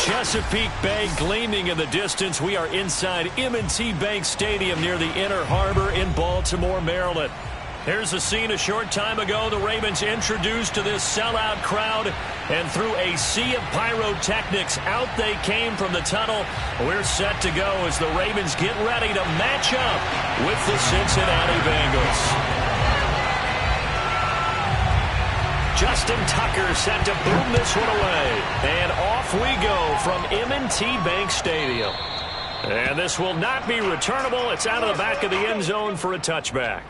Chesapeake Bay gleaming in the distance. We are inside M&T Bank Stadium near the Inner Harbor in Baltimore, Maryland. Here's a scene a short time ago. The Ravens introduced to this sellout crowd, and through a sea of pyrotechnics, out they came from the tunnel. We're set to go as the Ravens get ready to match up with the Cincinnati Bengals. Justin Tucker set to boom this one away. And off we go from M&T Bank Stadium. And this will not be returnable. It's out of the back of the end zone for a touchback.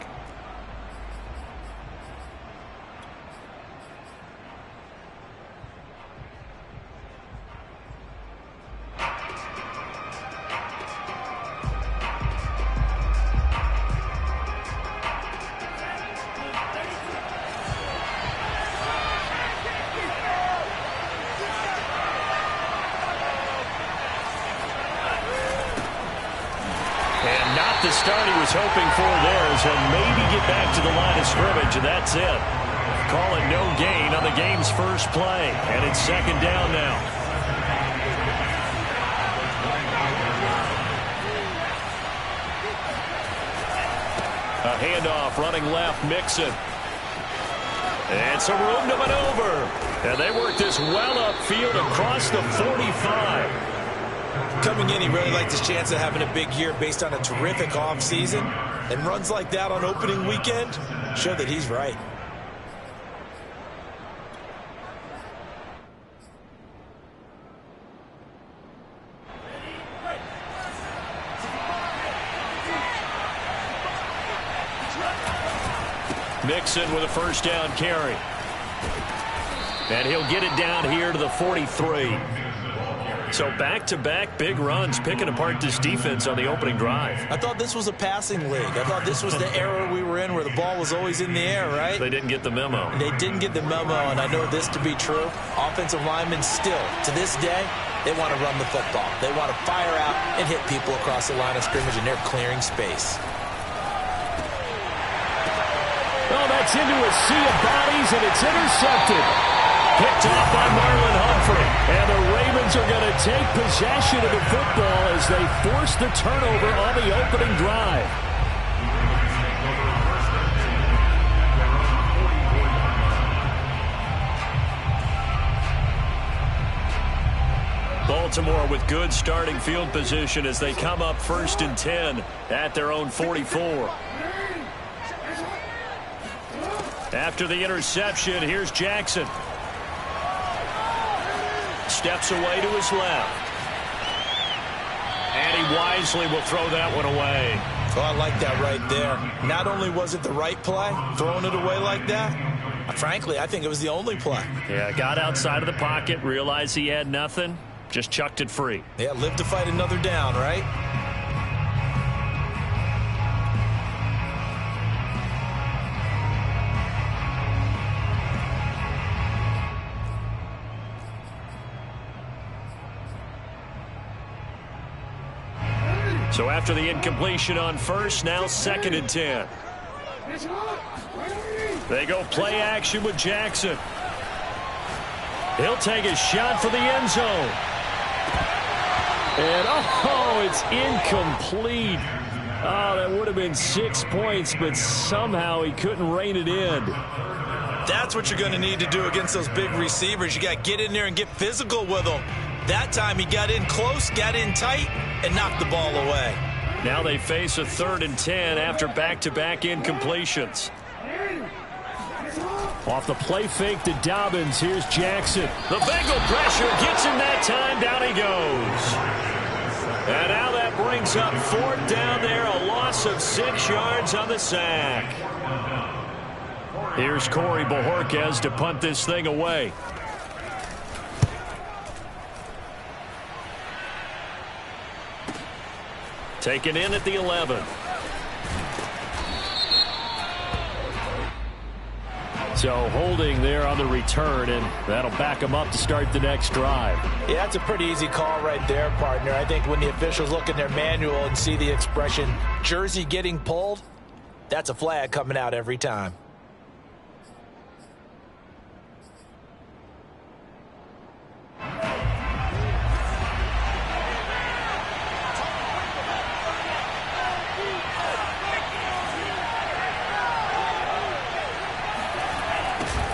The start he was hoping for there, so maybe get back to the line of scrimmage, and that's it. Call it no gain on the game's first play, and it's second down now. A handoff running left, Mixon. And some room to maneuver. And they work this well upfield across the 45. Coming in, he really liked his chance of having a big year based on a terrific offseason. And runs like that on opening weekend show that he's right. Mixon with a first down carry. And he'll get it down here to the 43. So back-to-back big runs, picking apart this defense on the opening drive. I thought this was a passing league. I thought this was the era we were in where the ball was always in the air, right? They didn't get the memo. They didn't get the memo, and I know this to be true. Offensive linemen still, to this day, they want to run the football. They want to fire out and hit people across the line of scrimmage, and they're clearing space. Oh, that's into a sea of bodies, and it's intercepted. Picked off by Marlon Humphrey. And the Ravens are going to take possession of the football as they force the turnover on the opening drive. Baltimore with good starting field position as they come up 1st and 10 at their own 44. After the interception, here's Jackson. Steps away to his left. And he wisely will throw that one away. Oh, I like that right there. Not only was it the right play, throwing it away like that, frankly, I think it was the only play. Yeah, got outside of the pocket, realized he had nothing, just chucked it free. Yeah, live to fight another down, right? So after the incompletion on first, now 2nd and 10. They go play action with Jackson. He'll take a shot for the end zone. And, oh, it's incomplete. Oh, that would have been 6 points, but somehow he couldn't rein it in. That's what you're going to need to do against those big receivers. You got to get in there and get physical with them. That time he got in close, got in tight, and knocked the ball away. Now they face a 3rd and 10 after back-to-back incompletions. Off the play fake to Dobbins, here's Jackson. The Bengal pressure gets him that time, down he goes. And now that brings up 4th down there, a loss of 6 yards on the sack. Here's Corey Bojorquez to punt this thing away. Taken in at the 11. So holding there on the return, and that'll back them up to start the next drive. Yeah, that's a pretty easy call right there, partner. I think when the officials look in their manual and see the expression, jersey getting pulled, that's a flag coming out every time.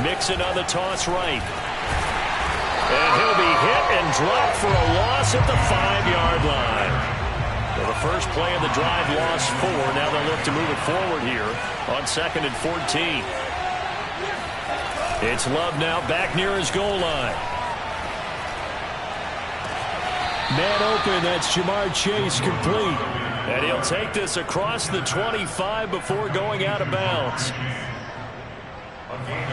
Mixon on the toss right. And he'll be hit and dropped for a loss at the 5-yard line. Well, the first play of the drive lost 4. Now they'll look to move it forward here on 2nd and 14. It's Love now back near his goal line. Man open, that's Jamar Chase, complete. And he'll take this across the 25 before going out of bounds.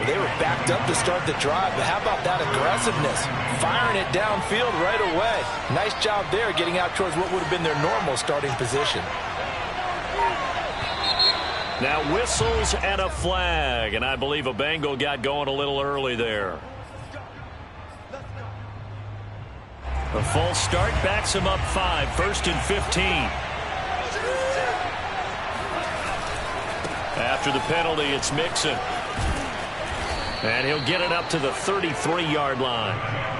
They were backed up to start the drive, but how about that aggressiveness? Firing it downfield right away. Nice job there getting out towards what would have been their normal starting position. Now whistles and a flag, and I believe a Bengal got going a little early there. The false start backs him up 5, 1st and 15. After the penalty, it's Mixon. And he'll get it up to the 33-yard line.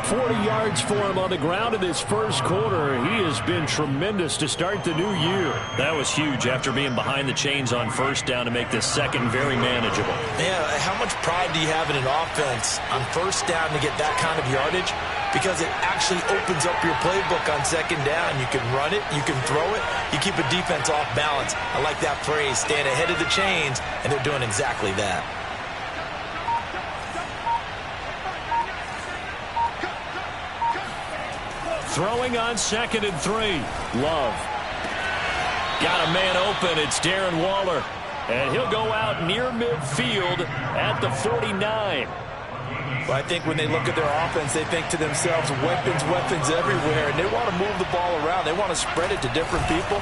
40 yards for him on the ground in this first quarter. He has been tremendous to start the new year. That was huge after being behind the chains on first down to make this second very manageable. Yeah, how much pride do you have in an offense on first down to get that kind of yardage? Because it actually opens up your playbook on second down. You can run it, you can throw it, you keep a defense off balance. I like that phrase, staying ahead of the chains, and they're doing exactly that. Throwing on 2nd and 3. Love. Got a man open. It's Darren Waller. And he'll go out near midfield at the 49. Well, I think when they look at their offense, they think to themselves, weapons, weapons everywhere. And they want to move the ball around. They want to spread it to different people.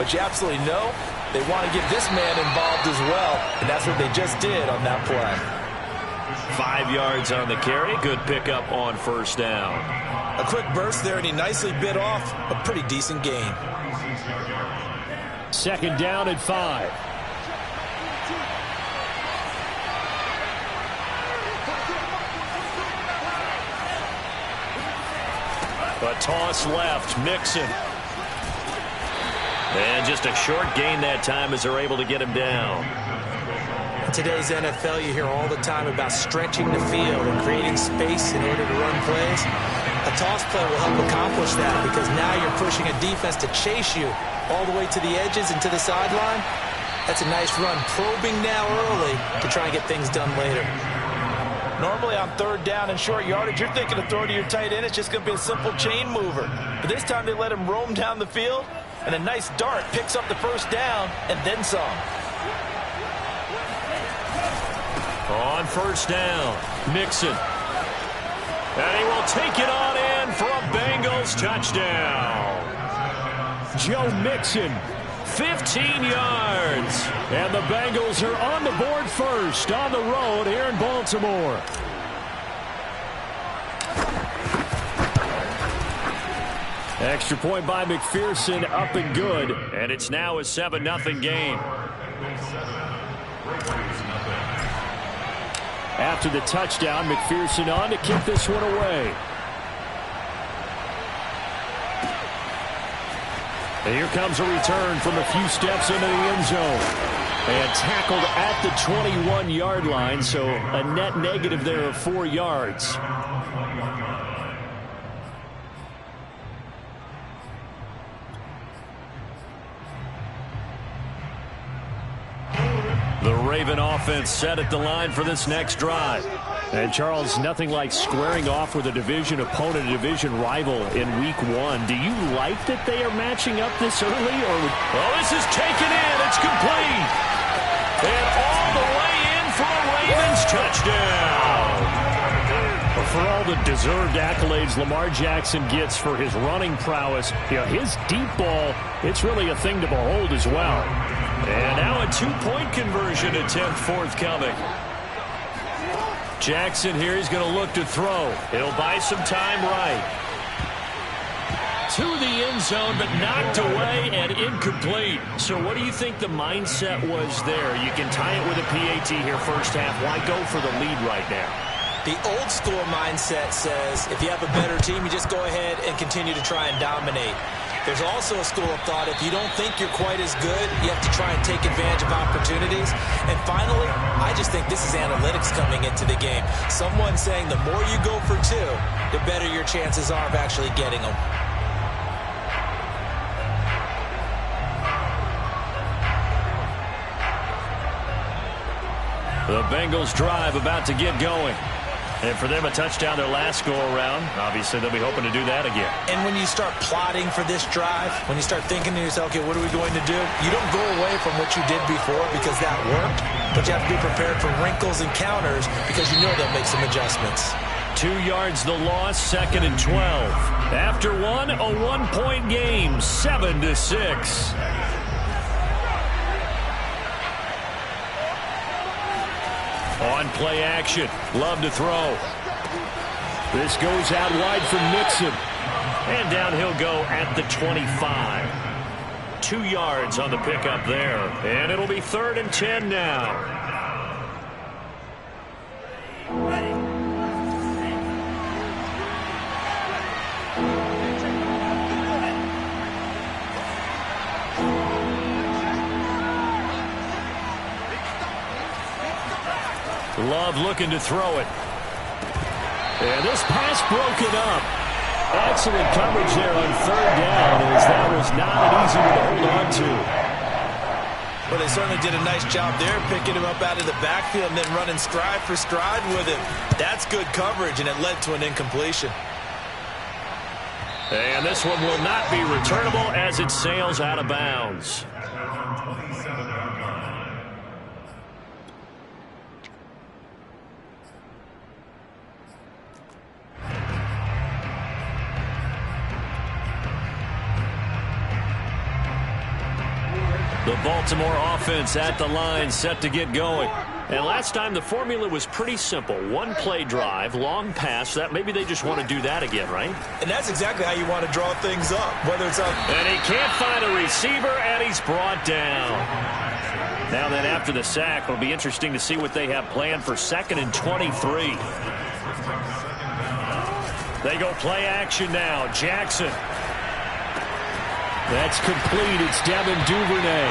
But you absolutely know they want to get this man involved as well. And that's what they just did on that play. 5 yards on the carry. Good pickup on first down. A quick burst there, and he nicely bit off a pretty decent gain. 2nd down and 5. A toss left. Mixon. And just a short gain that time as they're able to get him down. In today's NFL, you hear all the time about stretching the field and creating space in order to run plays. A toss play will help accomplish that because now you're pushing a defense to chase you all the way to the edges and to the sideline. That's a nice run. Probing now early to try and get things done later. Normally on 3rd down and short yardage, you're thinking of throw to your tight end. It's just going to be a simple chain mover. But this time they let him roam down the field, and a nice dart picks up the first down and then some. On first down, Mixon. And he will take it on in for a Bengals touchdown. Joe Mixon, 15 yards. And the Bengals are on the board first on the road here in Baltimore. Extra point by McPherson, up and good. And it's now a 7-0 game. After the touchdown, McPherson on to kick this one away. And here comes a return from a few steps into the end zone. And tackled at the 21-yard line, so a net negative there of 4 yards. The Raven offense set at the line for this next drive. And, Charles, nothing like squaring off with a division opponent, a division rival in Week 1. Do you like that they are matching up this early? Well, this is taken in. It's complete. And all the way in for a Ravens touchdown. For all the deserved accolades Lamar Jackson gets for his running prowess, his deep ball, it's really a thing to behold as well. And now a 2-point conversion attempt forthcoming. Jackson here is going to look to throw. He'll buy some time right. To the end zone, but knocked away and incomplete. So what do you think the mindset was there? You can tie it with a PAT here first half. Why go for the lead right now? The old school mindset says if you have a better team, you just go ahead and continue to try and dominate. There's also a school of thought, if you don't think you're quite as good, you have to try and take advantage of opportunities. And finally, I just think this is analytics coming into the game. Someone saying the more you go for two, the better your chances are of actually getting them. The Bengals drive about to get going. And for them, a touchdown their last go-around. Obviously, they'll be hoping to do that again. And when you start plotting for this drive, when you start thinking to yourself, okay, what are we going to do? You don't go away from what you did before because that worked, but you have to be prepared for wrinkles and counters because you know they'll make some adjustments. 2 yards the loss, 2nd and 12. After one, a one-point game, 7-6. On play action, Love to throw. This goes out wide for Mixon. And down he'll go at the 25. 2 yards on the pickup there. And it'll be 3rd and 10 now. Love looking to throw it. And this pass broken up. Excellent coverage there on 3rd down, as that was not an easy one to hold on to. Well, they certainly did a nice job there, picking him up out of the backfield and then running stride for stride with him. That's good coverage, and it led to an incompletion. And this one will not be returnable as it sails out of bounds. The Baltimore offense at the line, set to get going. And last time the formula was pretty simple. One play drive, long pass. That maybe they just want to do that again, right? And that's exactly how you want to draw things up, whether it's up. And he can't find a receiver, and he's brought down. Now then, after the sack, it'll be interesting to see what they have planned for 2nd and 23. They go play action now. Jackson. That's complete. It's Devin Duvernay.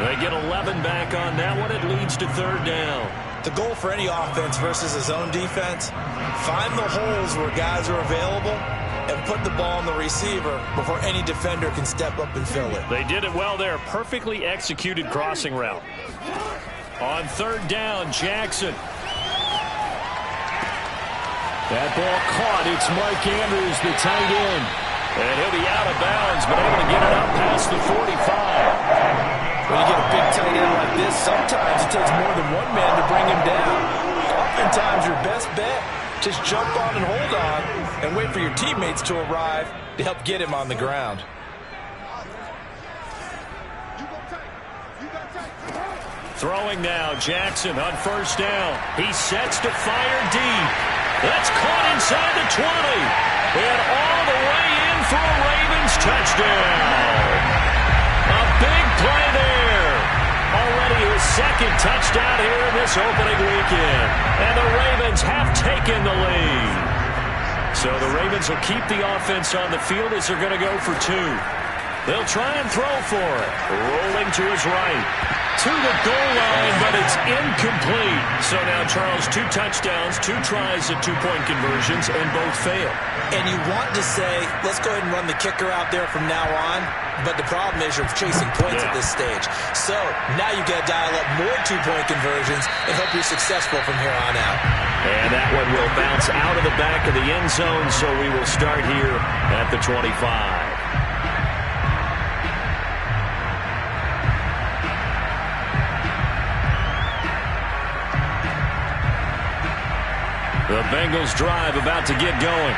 They get 11 back on that one. It leads to 3rd down. The goal for any offense versus a zone defense, find the holes where guys are available and put the ball on the receiver before any defender can step up and fill it. They did it well there. Perfectly executed crossing route. On 3rd down, Jackson. That ball caught. It's Mike Andrews, the tight end. And he'll be out of bounds, but able to get it out past the 45. When you get a big tight end like this, sometimes it takes more than one man to bring him down. Oftentimes, your best bet, just jump on and hold on and wait for your teammates to arrive to help get him on the ground. Throwing now, Jackson on 1st down. He sets to fire deep. That's caught inside the 20. And all the way in for a Ravens touchdown. A big play there. Already his 2nd touchdown here in this opening weekend. And the Ravens have taken the lead. So the Ravens will keep the offense on the field as they're going to go for 2. They'll try and throw for it. Rolling to his right. To the goal line, but it's incomplete. So now, Charles, 2 touchdowns, 2 tries at 2-point conversions, and both fail. And you want to say, let's go ahead and run the kicker out there from now on, but the problem is you're chasing points at this stage. So now you got to dial up more 2-point conversions and hope you're successful from here on out. And that one will bounce out of the back of the end zone, so we will start here at the 25. The Bengals drive about to get going.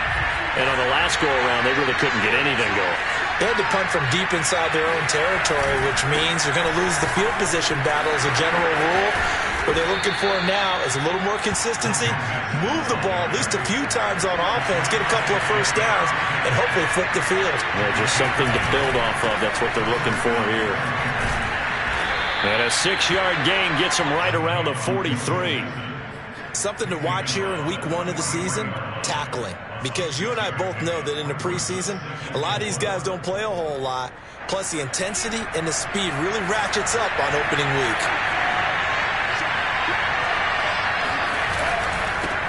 And on the last go-around, they really couldn't get anything going. They had to punt from deep inside their own territory, which means you're going to lose the field position battle as a general rule. What they're looking for now is a little more consistency, move the ball at least a few times on offense, get a couple of 1st downs, and hopefully flip the field. Well, just something to build off of. That's what they're looking for here. And a 6-yard gain gets them right around the 43. Something to watch here in week 1 of the season, tackling. because you and I both know that in the preseason, a lot of these guys don't play a whole lot. Plus, the intensity and the speed really ratchets up on opening week.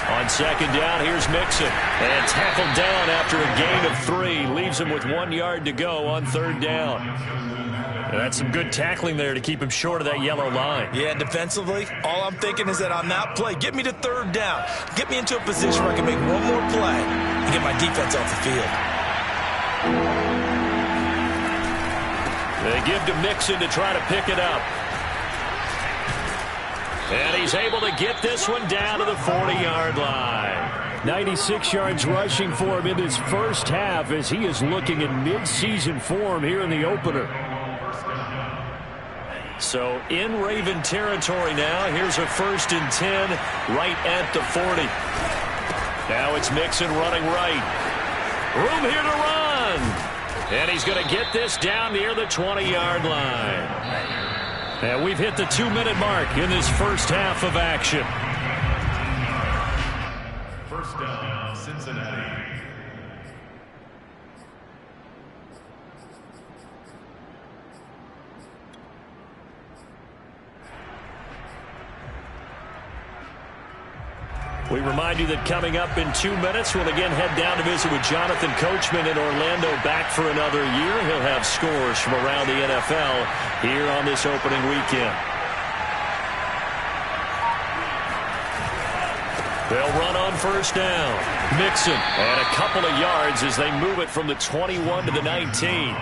On second down, here's Mixon. And tackled down after a gain of 3. Leaves him with 1 yard to go on third down. And that's some good tackling there to keep him short of that yellow line. Yeah, and defensively, all I'm thinking is that on that play, get me to third down. Get me into a position where I can make one more play and get my defense off the field. They give to Mixon to try to pick it up. And he's able to get this one down to the 40-yard line. 96 yards rushing for him in this first half as he is looking in mid-season form here in the opener. So in Raven territory now. Here's a 1st and 10 right at the 40. Now it's Mixon running right. Room here to run. And he's going to get this down near the 20-yard line. And we've hit the 2-minute mark in this first half of action. First down, Cincinnati. We remind you that coming up in 2 minutes, we'll again head down to visit with Jonathan Coachman in Orlando, back for another year. He'll have scores from around the NFL here on this opening weekend. They'll run on first down. Mixon, and a couple of yards as they move it from the 21 to the 19.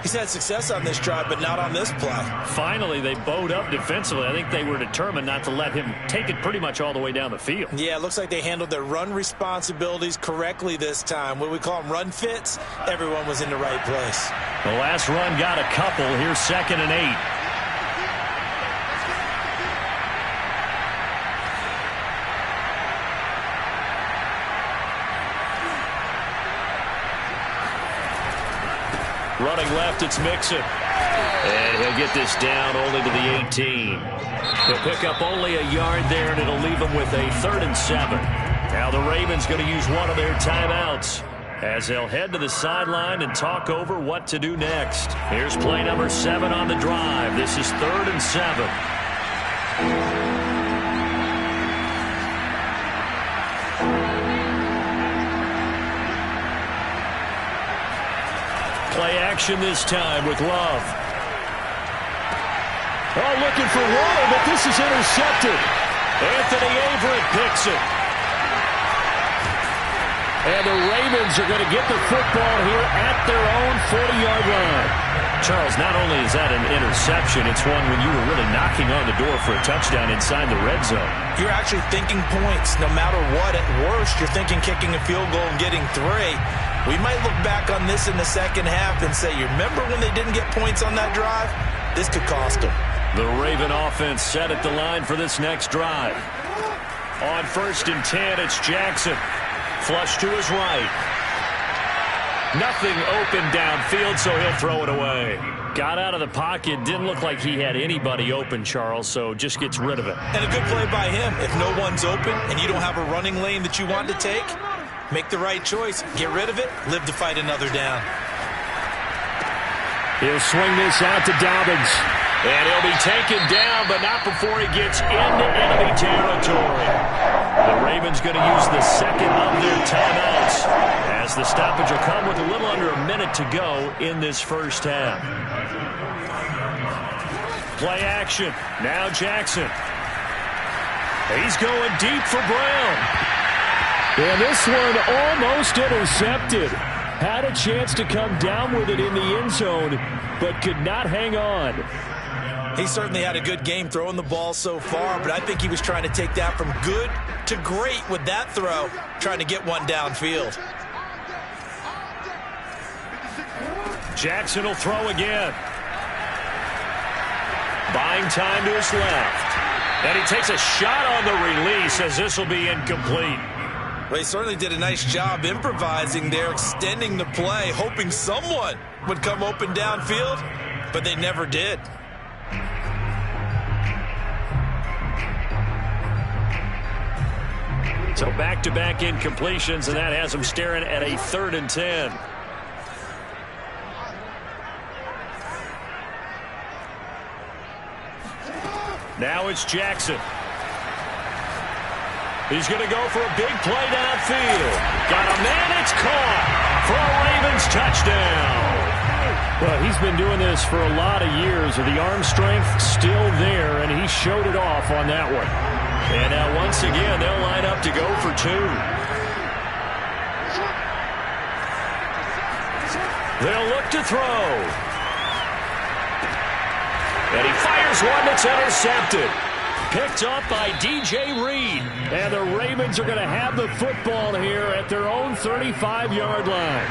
He's had success on this drive, but not on this play. Finally, they bowed up defensively. I think they were determined not to let him take it pretty much all the way down the field. Yeah, it looks like they handled their run responsibilities correctly this time. What we call them run fits, everyone was in the right place. The last run got a couple. Here's 2nd and 8. Running left, it's Mixon. And he'll get this down only to the 18. He'll pick up only a yard there, and it'll leave him with a 3rd and 7. Now the Ravens going to use one of their timeouts as they'll head to the sideline and talk over what to do next. Here's play number 7 on the drive. This is 3rd and 7. Play action this time with Love. Oh, looking for Waddle, but this is intercepted. Anthony Averett picks it. And the Ravens are going to get the football here at their own 40-yard line. Charles, not only is that an interception, it's one when you were really knocking on the door for a touchdown inside the red zone. You're actually thinking points. No matter what, at worst, you're thinking kicking a field goal and getting 3. We might look back on this in the second half and say, you remember when they didn't get points on that drive? This could cost them. The Raven offense set at the line for this next drive. On 1st and 10, it's Jackson. Flush to his right. Nothing open downfield, so he'll throw it away. Got out of the pocket. Didn't look like he had anybody open, Charles, so just gets rid of it. And a good play by him. If no one's open and you don't have a running lane that you want to take, make the right choice. Get rid of it. Live to fight another down. He'll swing this out to Dobbins. And he'll be taken down, but not before he gets into enemy territory. The Ravens going to use the 2nd of their timeouts as the stoppage will come with a little under a minute to go in this first half. Play action. Now Jackson. He's going deep for Brown. And this one almost intercepted. Had a chance to come down with it in the end zone, but could not hang on. He certainly had a good game throwing the ball so far, but I think he was trying to take that from good to great with that throw, trying to get one downfield. Jackson will throw again. Buying time to his left. And he takes a shot on the release as this will be incomplete. Well, he certainly did a nice job improvising there, extending the play, hoping someone would come open downfield, but they never did. So back-to-back incompletions, and that has them staring at a 3rd and 10. Now it's Jackson. He's going to go for a big play downfield. Got a man, it's caught for a Ravens touchdown. Well, he's been doing this for a lot of years. The arm strength still there, and he showed it off on that one. And now once again, they'll line up to go for 2. They'll look to throw. And he fires one that's intercepted. Picked up by DJ Reed. And the Ravens are going to have the football here at their own 35-yard line.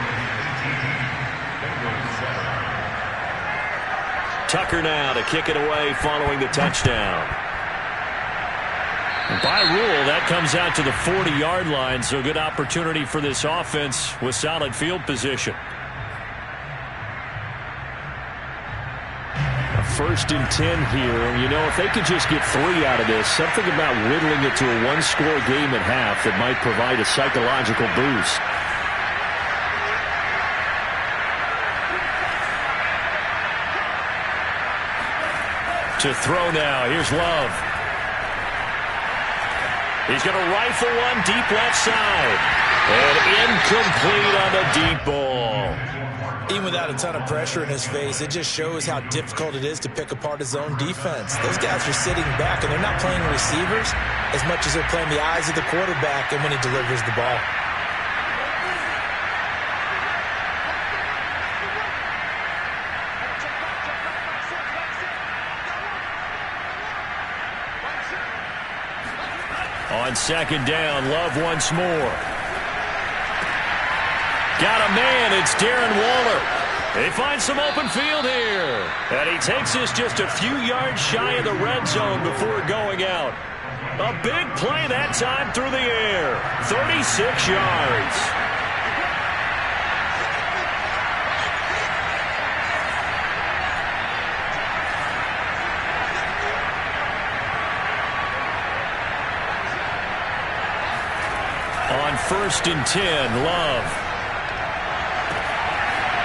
Tucker now to kick it away following the touchdown. By rule, that comes out to the 40-yard line, so good opportunity for this offense with solid field position. A 1st and 10 here. You know, if they could just get 3 out of this, something about whittling it to a one-score game at half that might provide a psychological boost. To throw now, here's Love. He's going to rifle one deep left side. And incomplete on the deep ball. Even without a ton of pressure in his face, it just shows how difficult it is to pick apart his own defense. Those guys are sitting back, and they're not playing receivers as much as they're playing the eyes of the quarterback and when he delivers the ball. On 2nd down, Love once more. Got a man, it's Darren Waller. They find some open field here. And he takes this just a few yards shy of the red zone before going out. A big play that time through the air. 36 yards. On 1st and 10, Love.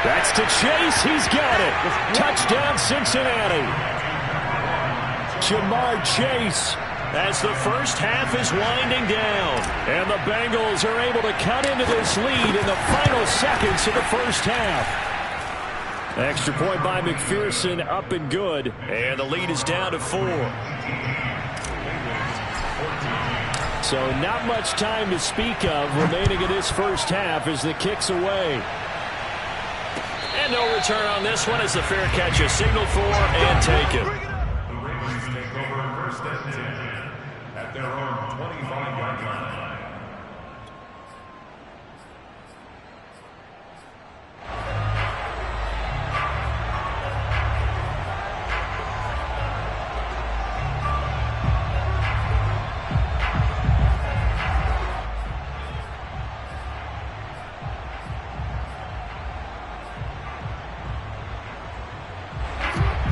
That's to Chase. He's got it. Touchdown, Cincinnati. Jamar Chase. As the first half is winding down. And the Bengals are able to cut into this lead in the final seconds of the first half. Extra point by McPherson, up and good. And the lead is down to 4. So not much time to speak of remaining in this first half as the kick's away. And no return on this one as the fair catch is signaled for and taken. The Ravens take over 1st and 10 at their own 25-yard line.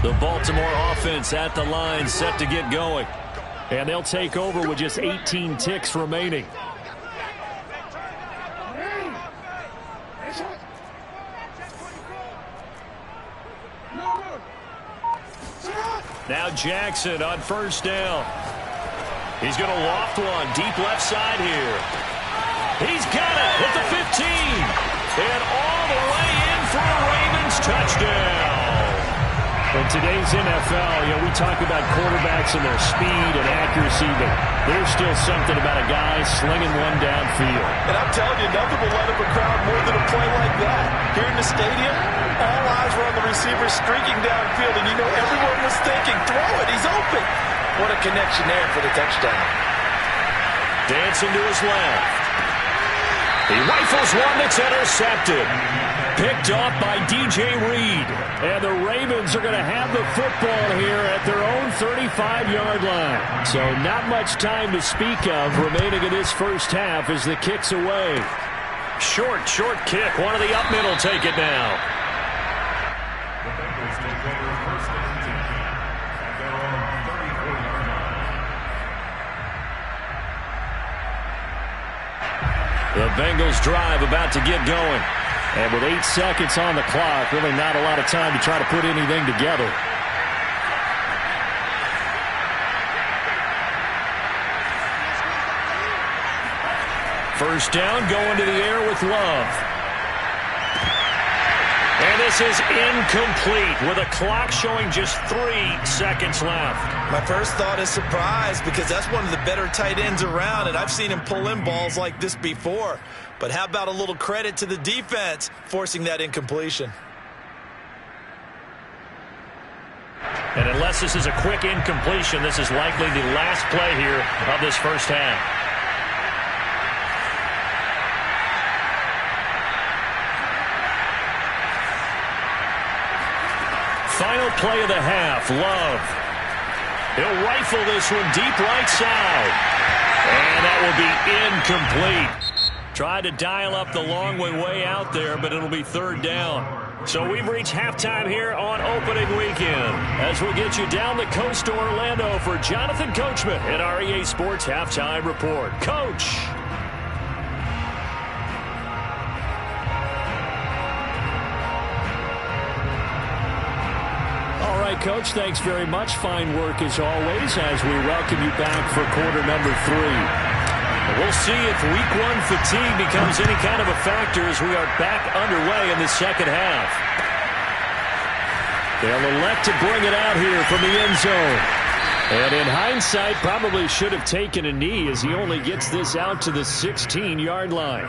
The Baltimore offense at the line, set to get going. And they'll take over with just 18 ticks remaining. Now Jackson on 1st down. He's going to loft one deep left side here. He's got it at the 15. And all the way in for a Ravens touchdown. In today's NFL, we talk about quarterbacks and their speed and accuracy, but there's still something about a guy slinging one downfield. And I'm telling you, nothing will light up a crowd more than a play like that. Here in the stadium, all eyes were on the receiver streaking downfield, and you know everyone was thinking, throw it, he's open. What a connection there for the touchdown. Dancing to his left. He rifles one that's intercepted. Picked off by DJ Reed. And the Ravens are going to have the football here at their own 35-yard line. So not much time to speak of remaining in this first half as the kick's away. Short kick. One of the up middle take it now. The Bengals take over 1st and 10 at their own 34-yard line. The Bengals drive about to get going. And with 8 seconds on the clock, really not a lot of time to try to put anything together. First down, going to the air with Love. And this is incomplete with a clock showing just 3 seconds left. My first thought is surprise because that's one of the better tight ends around, and I've seen him pull in balls like this before. But how about a little credit to the defense forcing that incompletion? And unless this is a quick incompletion, this is likely the last play here of this first half. Final play of the half, Love. He'll rifle this one deep right side. And that will be incomplete. Tried to dial up the long way out there, but it'll be third down. So we've reached halftime here on opening weekend. As we get you down the coast to Orlando for Jonathan Coachman at our EA Sports Halftime Report. Coach. All right, Coach, thanks very much. Fine work as always as we welcome you back for quarter number 3. We'll see if week 1 fatigue becomes any kind of a factor as we are back underway in the second half. They'll elect to bring it out here from the end zone. And in hindsight, probably should have taken a knee as he only gets this out to the 16-yard line.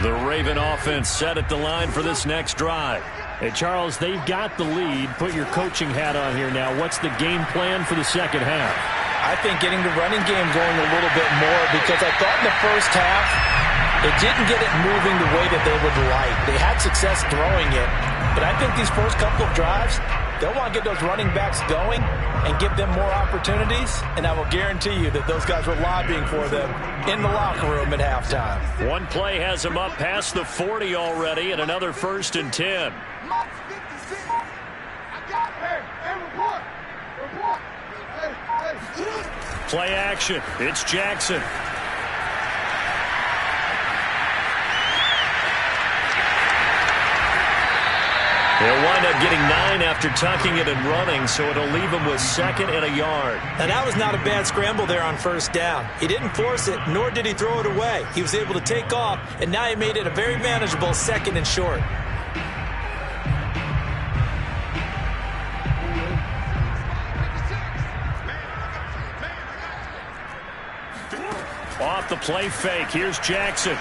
The Raven offense set at the line for this next drive. Hey, Charles, they've got the lead. Put your coaching hat on here now. What's the game plan for the second half? I think getting the running game going a little bit more because I thought in the first half it didn't get it moving the way that they would like. They had success throwing it, but I think these first couple of drives, they'll want to get those running backs going and give them more opportunities, and I will guarantee you that those guys were lobbying for them in the locker room at halftime. One play has them up past the 40 already, and another 1st and 10. Play action. It's Jackson. They'll wind up getting 9 after tucking it and running, so it'll leave them with 2nd and a yard. And that was not a bad scramble there on first down. He didn't force it, nor did he throw it away. He was able to take off, and now he made it a very manageable 2nd and short. Off the play fake, here's Jackson.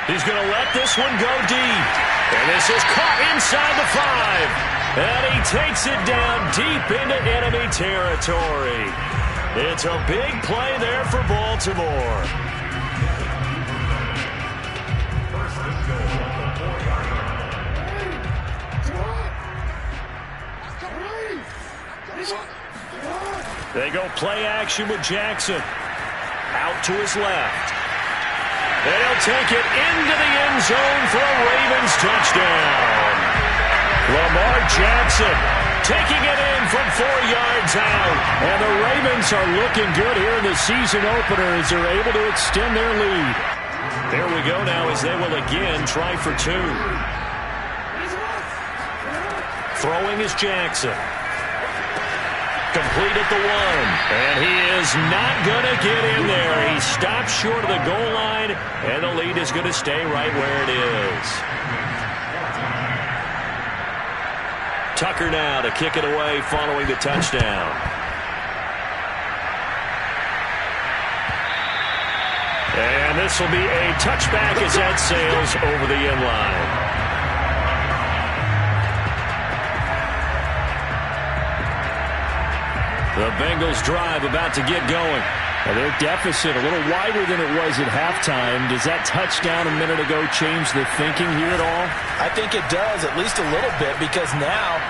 He's going to let this one go deep. And this is caught inside the 5. And he takes it down deep into enemy territory. It's a big play there for Baltimore. They go play action with Jackson. Out to his left. And he'll take it into the end zone for a Ravens touchdown. Lamar Jackson taking it in from 4 yards out. And the Ravens are looking good here in the season opener as they're able to extend their lead. There we go now as they will again try for 2. Throwing is Jackson. Complete at the 1. And he is not going to get in there. He stops short of the goal line, and the lead is going to stay right where it is. Tucker now to kick it away following the touchdown. And this will be a touchback as that sails over the end line. The Bengals drive about to get going. Well, their deficit a little wider than it was at halftime. Does that touchdown a minute ago change the thinking here at all? I think it does, at least a little bit, because now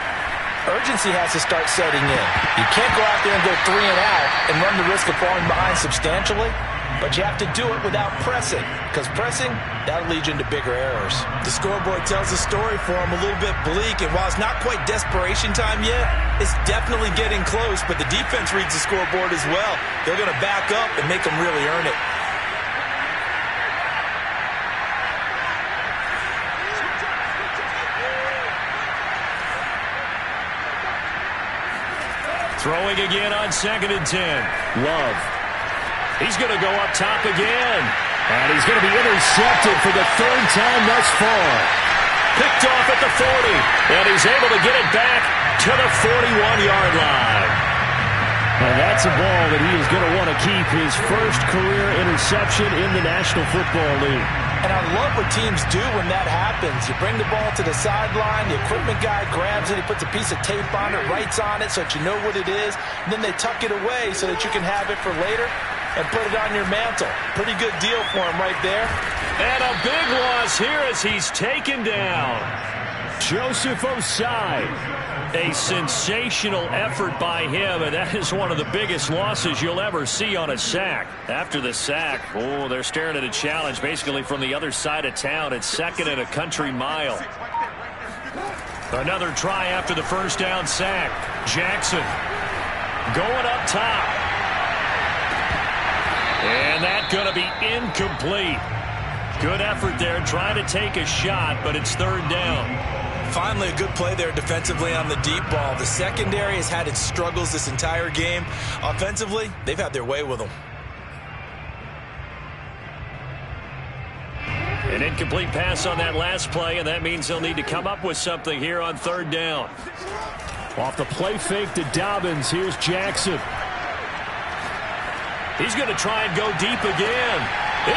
Urgency has to start setting in. You can't go out there and go 3 and out and run the risk of falling behind substantially, but you have to do it without pressing, because pressing, that'll lead you into bigger errors. The scoreboard tells a story for them, a little bit bleak, and while it's not quite desperation time yet, it's definitely getting close, but the defense reads the scoreboard as well. They're going to back up and make them really earn it. Throwing again on 2nd and 10. Love. He's going to go up top again. And he's going to be intercepted for the 3rd time thus far. Picked off at the 40. And he's able to get it back to the 41-yard line. And that's a ball that he is going to want to keep, his first career interception in the National Football League. And I love what teams do when that happens. You bring the ball to the sideline, the equipment guy grabs it, he puts a piece of tape on it, writes on it so that you know what it is, and then they tuck it away so that you can have it for later and put it on your mantle. Pretty good deal for him right there. And a big loss here as he's taken down. Joseph Osai. A sensational effort by him, and that is one of the biggest losses you'll ever see on a sack. After the sack, oh, they're staring at a challenge basically from the other side of town. It's 2nd and a country mile. Another try after the first down sack. Jackson going up top. And that's going to be incomplete. Good effort there, trying to take a shot, but it's 3rd down. Finally, a good play there defensively on the deep ball. The secondary has had its struggles this entire game. Offensively, they've had their way with them. An incomplete pass on that last play, and that means they'll need to come up with something here on 3rd down. Off the play fake to Dobbins, here's Jackson. He's going to try and go deep again.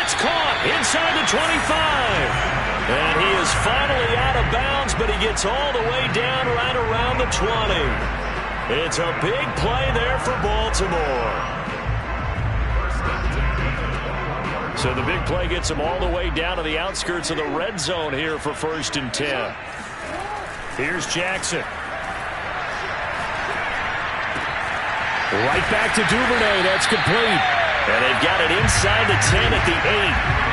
It's caught inside the 25. And he is finally out of bounds, but he gets all the way down right around the 20. It's a big play there for Baltimore. So the big play gets him all the way down to the outskirts of the red zone here for 1st and 10. Here's Jackson. Right back to Duvernay. That's complete. And they've got it inside the 10 at the 8.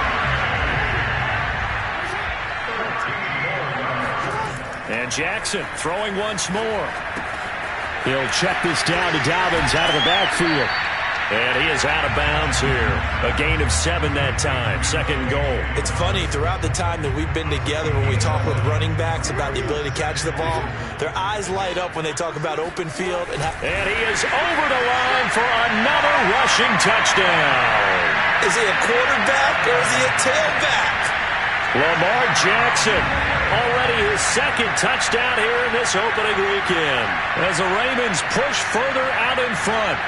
And Jackson throwing once more. He'll check this down to Dobbins out of the backfield. And he is out of bounds here. A gain of 7 that time. 2nd and goal. It's funny, throughout the time that we've been together, when we talk with running backs about the ability to catch the ball, their eyes light up when they talk about open field. And he is over the line for another rushing touchdown. Is he a quarterback or is he a tailback? Lamar Jackson, already his 2nd touchdown here in this opening weekend, as the Ravens push further out in front.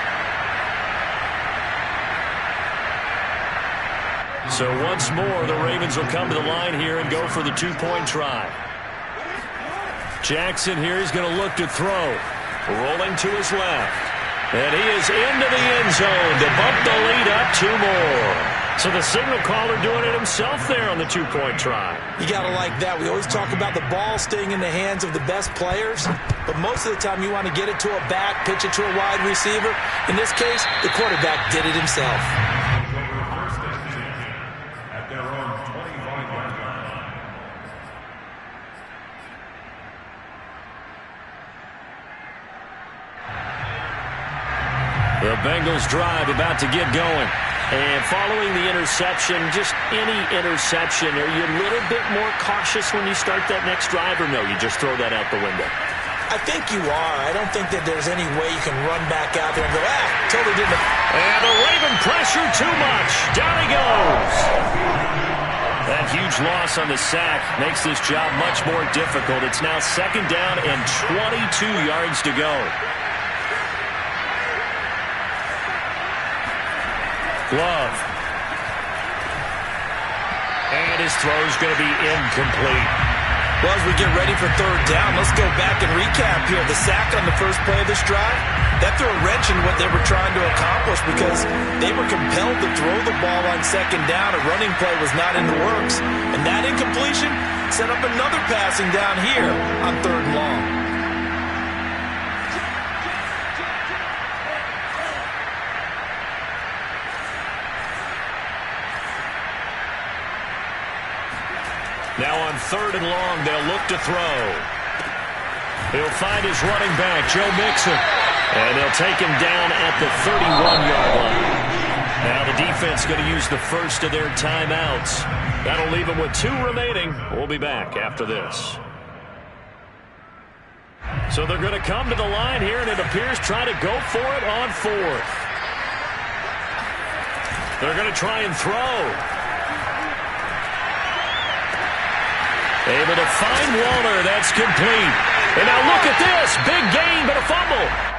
So once more, the Ravens will come to the line here and go for the 2-point try. Jackson here is going to look to throw. Rolling to his left. And he is into the end zone to bump the lead up 2 more. So the signal caller doing it himself there on the 2-point try. You got to like that. We always talk about the ball staying in the hands of the best players, but most of the time you want to get it to a back, pitch it to a wide receiver. In this case, the quarterback did it himself. At their own 25-yard line. The Bengals drive about to get going. And following the interception, just any interception, are you a little bit more cautious when you start that next drive, or no, you just throw that out the window? I think you are. I don't think that there's any way you can run back out there and go, totally didn't. And the Raven pressure too much. Down he goes. That huge loss on the sack makes this job much more difficult. It's now 2nd down and 22 yards to go. Love. And his throw's going to be incomplete. Well, as we get ready for 3rd down, let's go back and recap here. The sack on the first play of this drive, that threw a wrench in what they were trying to accomplish because they were compelled to throw the ball on 2nd down. A running play was not in the works. And that incompletion set up another passing down here on 3rd and long. Now on 3rd and long, they'll look to throw. He'll find his running back, Joe Mixon. And they'll take him down at the 31-yard line. Now the defense going to use the first of their timeouts. That'll leave them with 2 remaining. We'll be back after this. So they're going to come to the line here, and it appears trying to go for it on 4th. They're going to try and throw. Able to find Waller. That's complete. And now look at this. Big gain, but a fumble.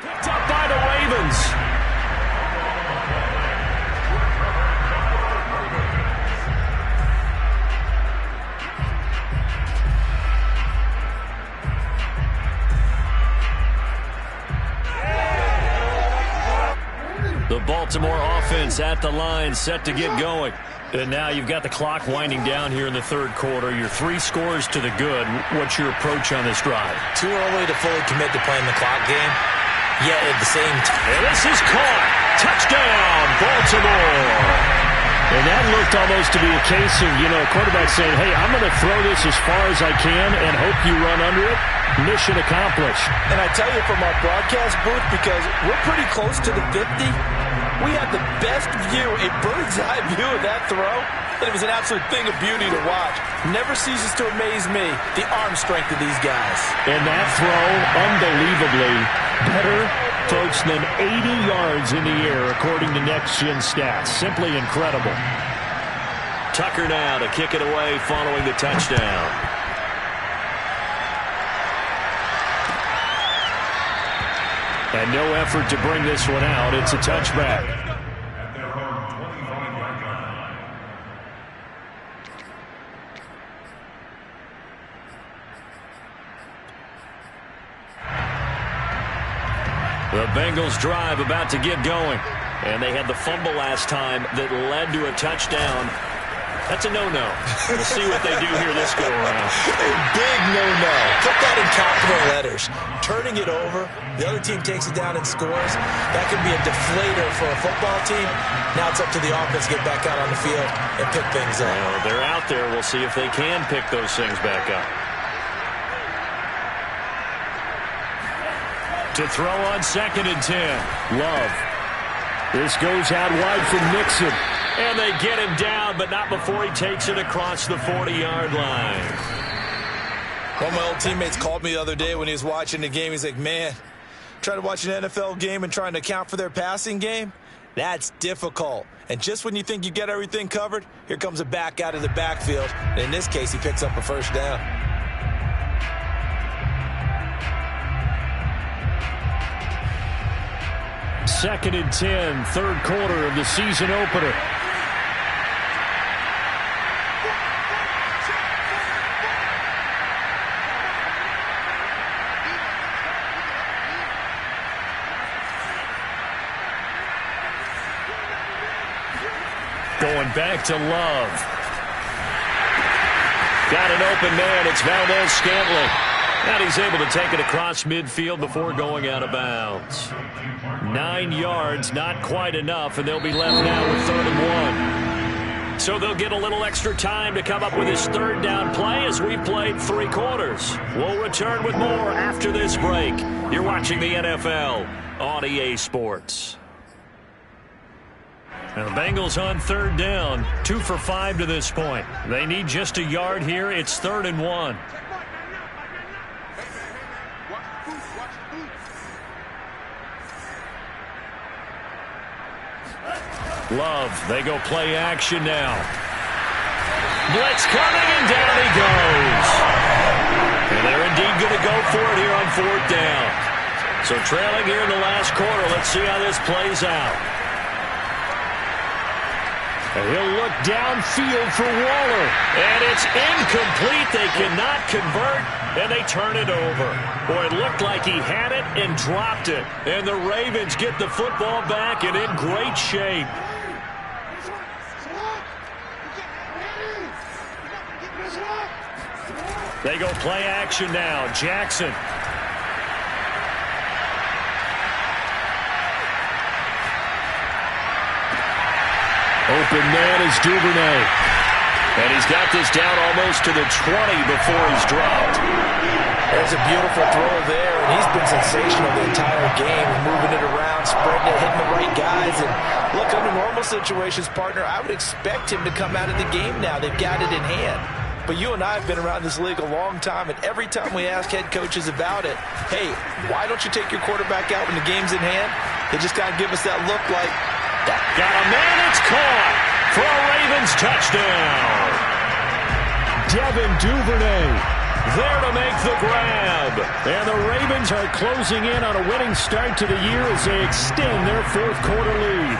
Picked up by the Ravens. The Baltimore offense at the line, set to get going. And now you've got the clock winding down here in the 3rd quarter. Your 3 scores to the good. What's your approach on this drive? Too early to fully commit to playing the clock game. Yet at the same time. And this is caught. Touchdown, Baltimore. And that looked almost to be a case of, quarterback saying, hey, I'm going to throw this as far as I can and hope you run under it. Mission accomplished. And I tell you from our broadcast booth, because we're pretty close to the 50, we had the best view, a bird's eye view of that throw. And it was an absolute thing of beauty to watch. Never ceases to amaze me, the arm strength of these guys. And that throw, unbelievably better, folks, than 80 yards in the air, according to Next Gen Stats. Simply incredible. Tucker now to kick it away following the touchdown. And no effort to bring this one out. It's a touchback. At their own 25-yard line. The Bengals drive about to get going. And they had the fumble last time that led to a touchdown. That's a no-no. We'll see what they do here this go-around. A big no-no. Put that in capital letters. Turning it over, the other team takes it down and scores. That can be a deflator for a football team. Now it's up to the offense to get back out on the field and pick things up. Well, they're out there. We'll see if they can pick those things back up. To throw on 2nd and 10. Love. This goes out wide from Mixon. And they get him down, but not before he takes it across the 40-yard line. One of my old teammates called me the other day when he was watching the game. He's like, man, trying to watch an NFL game and trying to account for their passing game? That's difficult. And just when you think you get everything covered, here comes a back out of the backfield. And in this case, he picks up a first down. Second and 10, 3rd quarter of the season opener. Going back to Love. Got an open man. It's Valdez-Scantling. And he's able to take it across midfield before going out of bounds. 9 yards, not quite enough, and they'll be left now with 3rd and 1. So they'll get a little extra time to come up with this 3rd down play as we've played 3 quarters. We'll return with more after this break. You're watching the NFL on EA Sports. And the Bengals on 3rd down, 2 for 5 to this point. They need just a yard here. It's 3rd and 1. Love, they go play action now. Blitz coming, and down he goes. And they're indeed going to go for it here on 4th down. So trailing here in the last quarter. Let's see how this plays out. And he'll look downfield for Waller. And it's incomplete. They cannot convert, and they turn it over. Boy, it looked like he had it and dropped it. And the Ravens get the football back and in great shape. They go play action now. Jackson. Open man is Duvernay. And he's got this down almost to the 20 before he's dropped. There's a beautiful throw there, and he's been sensational the entire game, moving it around, spreading it, hitting the right guys. And look, under normal situations, partner, I would expect him to come out of the game now. They've got it in hand. But you and I have been around this league a long time, and every time we ask head coaches about it, hey, why don't you take your quarterback out when the game's in hand? They just kind of give us that look like, got a man, it's caught for a Ravens touchdown. Devin Duvernay there to make the grab. And the Ravens are closing in on a winning start to the year as they extend their fourth quarter lead.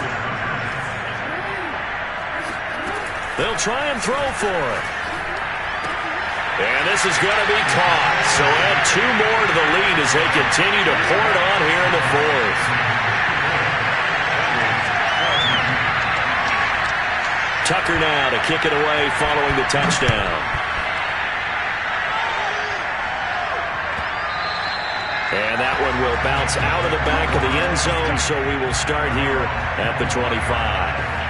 They'll try and throw for it. And this is going to be caught. So add 2 more to the lead as they continue to pour it on here in the fourth. Tucker now to kick it away following the touchdown. And that one will bounce out of the back of the end zone, so we will start here at the 25.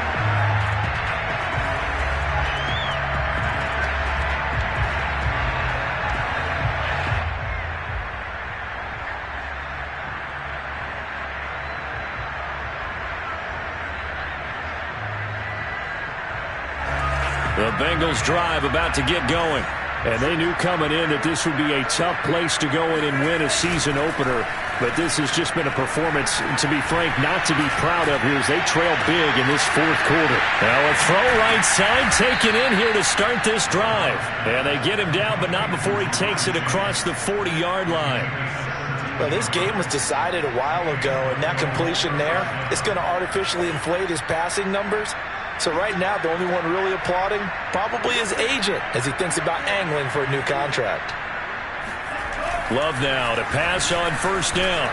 The Bengals drive about to get going. And they knew coming in that this would be a tough place to go in and win a season opener. But this has just been a performance, to be frank, not to be proud of here as they trail big in this fourth quarter. Now a throw right side taken in here to start this drive. And they get him down, but not before he takes it across the 40-yard line. Well, this game was decided a while ago, and that completion there, it's going to artificially inflate his passing numbers. So right now, the only one really applauding probably his agent as he thinks about angling for a new contract. Love now to pass on first down.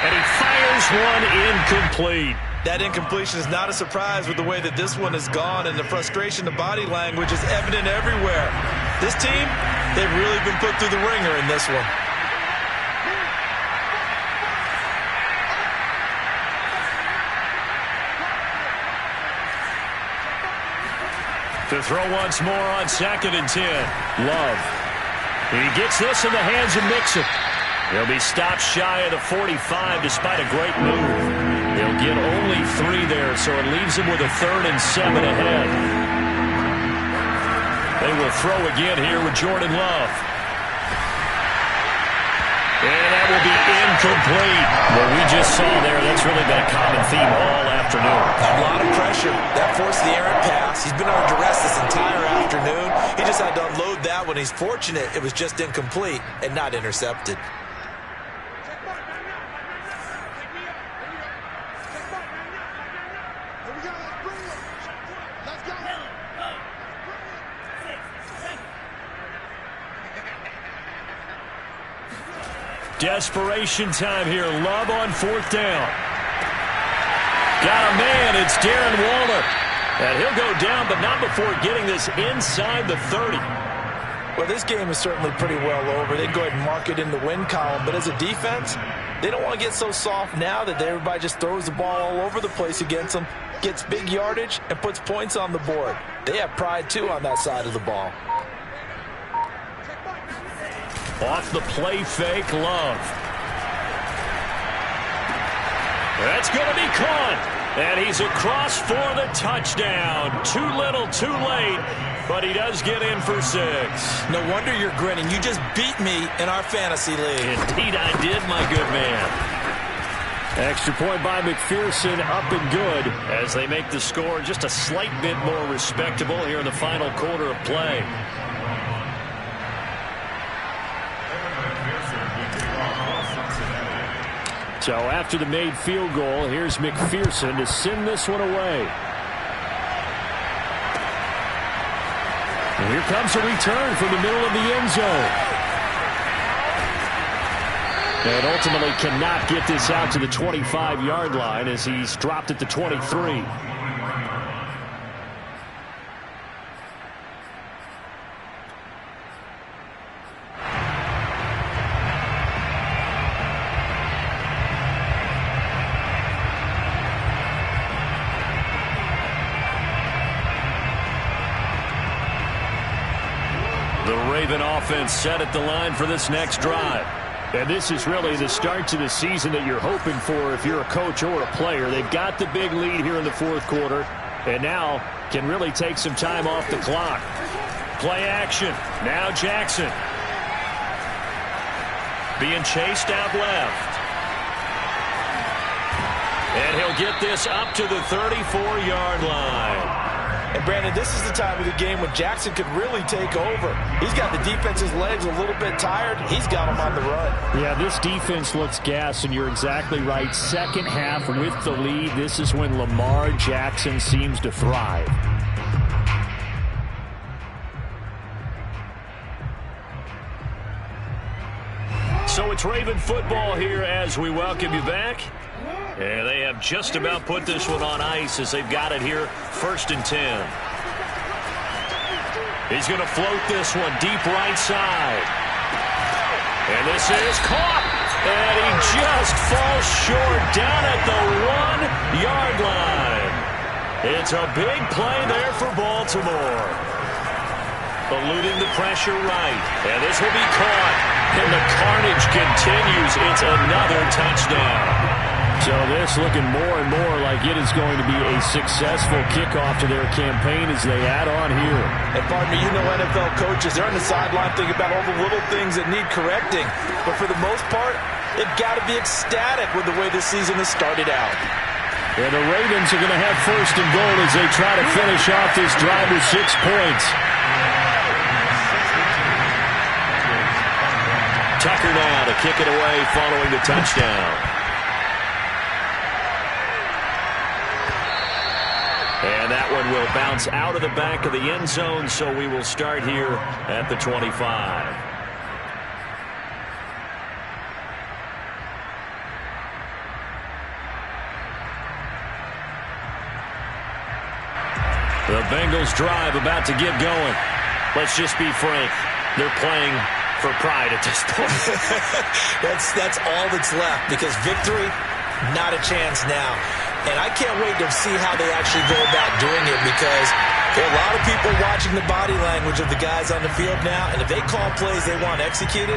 And he fires one incomplete. That incompletion is not a surprise with the way that this one has gone, and the frustration, the body language is evident everywhere. This team, they've really been put through the ringer in this one. To throw once more on 2nd and 10. Love. He gets this in the hands of Mixon. He'll be stopped shy of the 45 despite a great move. He'll get only 3 there, so it leaves him with a 3rd and 7 ahead. They will throw again here with Jordan Love. And that will be incomplete. What we just saw there, that's really been a common theme all afternoon. A lot of pressure. That forced the errant pass. He's been under duress this entire afternoon. He just had to unload that one. He's fortunate it was just incomplete and not intercepted. Desperation time here. Love on 4th down. Got a man. It's Darren Waller. And he'll go down, but not before getting this inside the 30. Well, this game is certainly pretty well over. They can go ahead and mark it in the win column. But as a defense, they don't want to get so soft now that everybody just throws the ball all over the place against them, gets big yardage, and puts points on the board. They have pride, too, on that side of the ball. Off the play fake, Love. That's going to be caught. And he's across for the touchdown. Too little, too late. But he does get in for 6. No wonder you're grinning. You just beat me in our fantasy league. Indeed I did, my good man. Extra point by McPherson, up and good. As they make the score just a slight bit more respectable here in the final quarter of play. So after the made field goal, here's McPherson to send this one away. And here comes a return from the middle of the end zone. And ultimately cannot get this out to the 25-yard line as he's dropped at the 23. The Raven offense set at the line for this next drive. And this is really the start to the season that you're hoping for if you're a coach or a player. They've got the big lead here in the fourth quarter, and now can really take some time off the clock. Play action. Now Jackson. Being chased out left. And he'll get this up to the 34-yard line. And, Brandon, this is the time of the game when Jackson could really take over. He's got the defense's legs a little bit tired. He's got them on the run. Yeah, this defense looks gassed, and you're exactly right. Second half with the lead, this is when Lamar Jackson seems to thrive. So it's Raven football here as we welcome you back. And they have just about put this one on ice as they've got it here, 1st and 10. He's going to float this one deep right side. And this is caught. And he just falls short down at the 1-yard line. It's a big play there for Baltimore. Eluding the pressure right. And this will be caught. And the carnage continues. It's another touchdown. So this looking more and more like it is going to be a successful kickoff to their campaign as they add on here. And pardon me, you know NFL coaches, they're on the sideline thinking about all the little things that need correcting. But for the most part, they've got to be ecstatic with the way this season has started out. And the Ravens are going to have 1st and goal as they try to finish off this drive with 6 points. Tucker now to kick it away following the touchdown. And that one will bounce out of the back of the end zone, so we will start here at the 25. The Bengals drive about to get going. Let's just be frank. They're playing for pride at this point. That's all that's left, because victory, not a chance now. And I can't wait to see how they actually go about doing it, because there are a lot of people watching the body language of the guys on the field now, and if they call plays they want executed,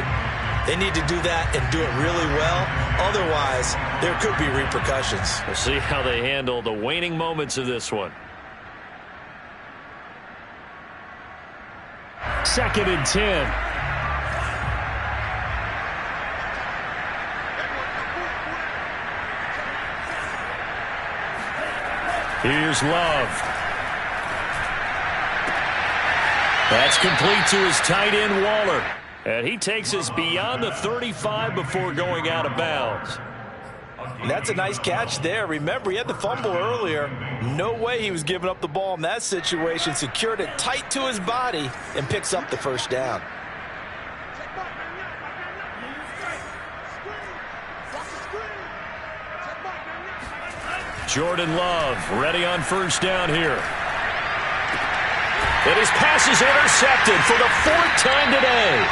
they need to do that and do it really well. Otherwise, there could be repercussions. We'll see how they handle the waning moments of this one. 2nd and 10. Here's Love. That's complete to his tight end, Waller. And he takes us beyond the 35 before going out of bounds. That's a nice catch there. Remember, he had the fumble earlier. No way he was giving up the ball in that situation. Secured it tight to his body and picks up the 1st down. Jordan Love ready on 1st down here. And his pass is intercepted for the 4th time today.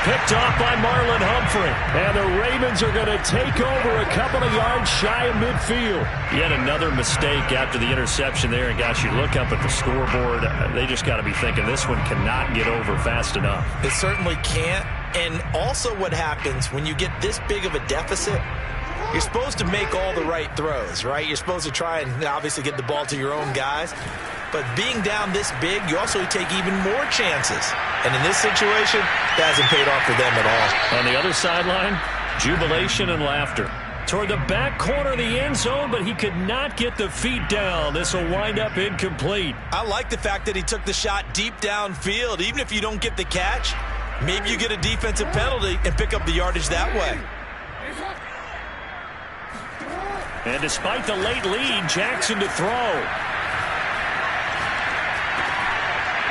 Picked off by Marlon Humphrey. And the Ravens are going to take over a couple of yards shy of midfield. Yet another mistake after the interception there. And gosh, you look up at the scoreboard, they just got to be thinking this one cannot get over fast enough. It certainly can't. And also what happens when you get this big of a deficit, you're supposed to make all the right throws, right? You're supposed to try and obviously get the ball to your own guys. But being down this big, you also take even more chances. And in this situation, that hasn't paid off for them at all. On the other sideline, jubilation and laughter. Toward the back corner of the end zone, but he could not get the feet down. This will wind up incomplete. I like the fact that he took the shot deep downfield. Even if you don't get the catch, maybe you get a defensive penalty and pick up the yardage that way. And despite the late lead, Jackson to throw.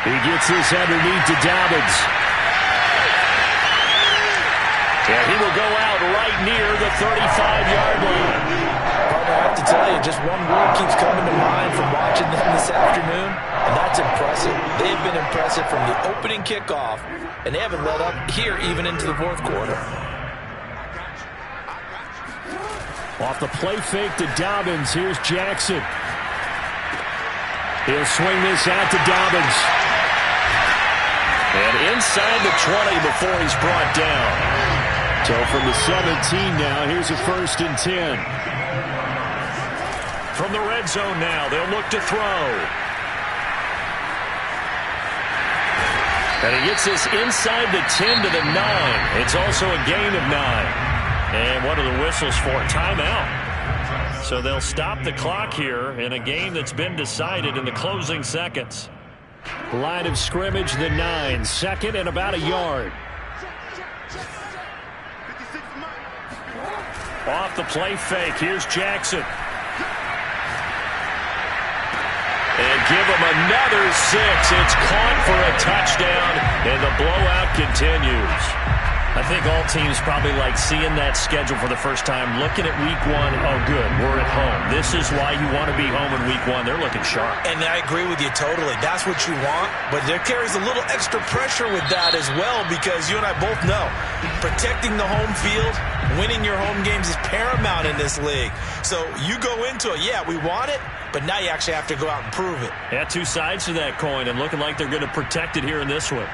He gets this underneath to Dobbins. And he will go out right near the 35-yard line. Partner, I have to tell you, just one word keeps coming to mind from watching them this afternoon, and that's impressive. They've been impressive from the opening kickoff, and they haven't let up here even into the fourth quarter. Off the play fake to Dobbins. Here's Jackson. He'll swing this out to Dobbins. And inside the 20 before he's brought down. So from the 17 now, here's a 1st and 10. From the red zone now, they'll look to throw. And he gets this inside the 10 to the 9. It's also a gain of 9. And what are the whistles for? Timeout. So they'll stop the clock here in a game that's been decided in the closing seconds. Line of scrimmage, the 9. 2nd and about a yard. Off the play fake. Here's Jackson. And give him another 6. It's caught for a touchdown, and the blowout continues. I think all teams probably like seeing that schedule for the first time, looking at week 1. Oh, good, we're at home. This is why you want to be home in week 1. They're looking sharp. And I agree with you totally. That's what you want, but there carries a little extra pressure with that as well, because you and I both know protecting the home field, winning your home games is paramount in this league. So you go into it, yeah, we want it, but now you actually have to go out and prove it. Yeah, two sides to that coin, and looking like they're going to protect it here in this one.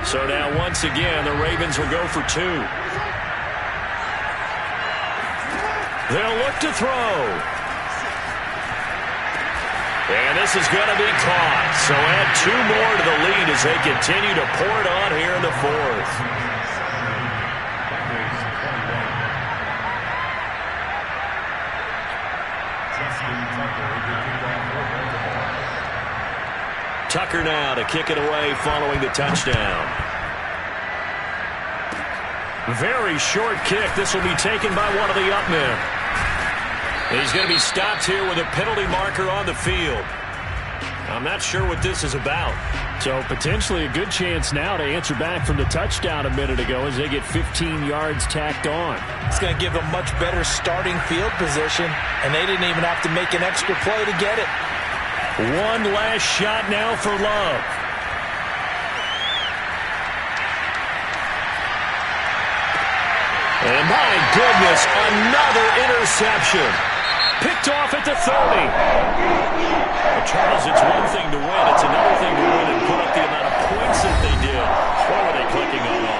So now, once again, the Ravens will go for 2. They'll look to throw. And this is going to be caught. So add 2 more to the lead as they continue to pour it on here in the 4th. Tucker now to kick it away following the touchdown. Very short kick. This will be taken by one of the up men. He's going to be stopped here with a penalty marker on the field. I'm not sure what this is about. So potentially a good chance now to answer back from the touchdown a minute ago as they get 15 yards tacked on. It's going to give them much better starting field position, and they didn't even have to make an extra play to get it. One last shot now for Love. And my goodness, another interception. Picked off at the 30. Well, Charles, it's one thing to win. It's another thing to win and put up the amount of points that they did. What were they clicking on offense?